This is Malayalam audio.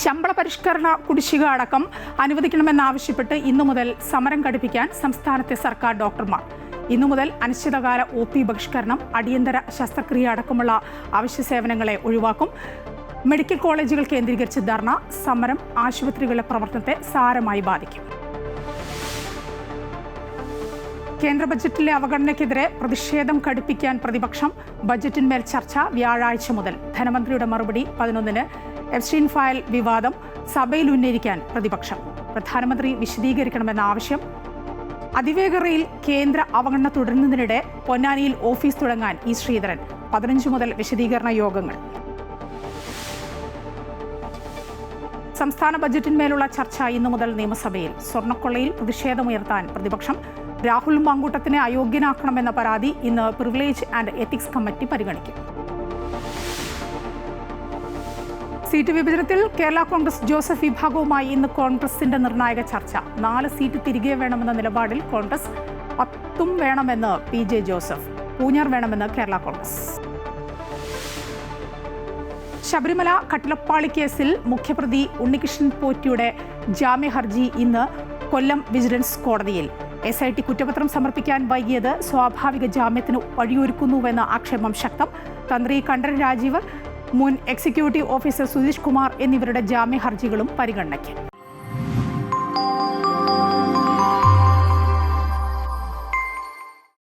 ശമ്പള പരിഷ്കരണ കുടിശ്ശിക അടക്കം അനുവദിക്കണമെന്നാവശ്യപ്പെട്ട് ഇന്നു മുതൽ സമരം ഘടിപ്പിക്കാൻ സംസ്ഥാനത്തെ സർക്കാർ ഡോക്ടർമാർ. ഇന്നു മുതൽ അനിശ്ചിതകാല OP ബഹിഷ്കരണം, അടിയന്തര ശസ്ത്രക്രിയ അടക്കമുള്ള അവശ്യ സേവനങ്ങളെ ഒഴിവാക്കും. മെഡിക്കൽ കോളേജുകൾ കേന്ദ്രീകരിച്ച് ധർണ സമരം ആശുപത്രികളുടെ പ്രവർത്തനത്തെ സാരമായി ബാധിക്കും. കേന്ദ്ര ബജറ്റിലെ അവഗണനയ്ക്കെതിരെ പ്രതിഷേധം ഘടിപ്പിക്കാൻ പ്രതിപക്ഷം. ബജറ്റിന്മേൽ ചർച്ച വ്യാഴാഴ്ച മുതൽ. ധനമന്ത്രിയുടെ മറുപടി 11-ന്. എഫ്സ്റ്റീൻ ഫയൽ വിവാദം സഭയിൽ ഉന്നയിക്കാൻ പ്രതിപക്ഷം. പ്രധാനമന്ത്രി വിശദീകരിക്കണമെന്ന ആവശ്യം. അതിവേഗ റെയിൽ കേന്ദ്ര അവഗണന തുടരുന്നതിനിടെ പൊന്നാനിയിൽ ഓഫീസ് തുടങ്ങാൻ ഇ ശ്രീധരൻ. 15 മുതൽ വിശദീകരണ യോഗങ്ങൾ. സംസ്ഥാന ബജറ്റിന്മേലുള്ള ചർച്ച ഇന്നു മുതൽ നിയമസഭയിൽ. സ്വർണ്ണക്കൊള്ളയിൽ പ്രതിഷേധമുയർത്താൻ പ്രതിപക്ഷം. രാഹുൽ മാങ്കൂട്ടത്തിനെ അയോഗ്യനാക്കണമെന്ന പരാതി ഇന്ന് പ്രിവിലേജ് ആൻഡ് എത്തിക്സ് കമ്മിറ്റി പരിഗണിക്കും. സീറ്റ് വിഭജനത്തിൽ കേരള കോൺഗ്രസ് ജോസഫ് വിഭാഗവുമായി ഇന്ന് കോൺഗ്രസിന്റെ നിർണായക ചർച്ച. 4 സീറ്റ് തിരികെ വേണമെന്ന നിലപാടിൽ കോൺഗ്രസ്. 10 വേണമെന്ന് PJ ജോസഫ്. പൂഞ്ഞാർ വേണമെന്ന് കേരള കോൺഗ്രസ്. ശബരിമല കട്ടിളപ്പാളി കേസിൽ മുഖ്യപ്രതി ഉണ്ണികൃഷ്ണൻ പോറ്റിയുടെ ജാമ്യ ഹർജി ഇന്ന് കൊല്ലം വിജിലൻസ് കോടതിയിൽ. SIT കുറ്റപത്രം സമർപ്പിക്കാൻ വൈകിയത് സ്വാഭാവിക ജാമ്യത്തിന് വഴിയൊരുക്കുന്നുവെന്ന ആക്ഷേപം ശക്തം. തന്ത്രി കണ്ഠരര് രാജീവർ, മുൻ എക്സിക്യൂട്ടീവ് ഓഫീസർ സുധീഷ് കുമാർ എന്നിവരുടെ ജാമ്യ ഹർജികളും പരിഗണനയ്ക്ക്.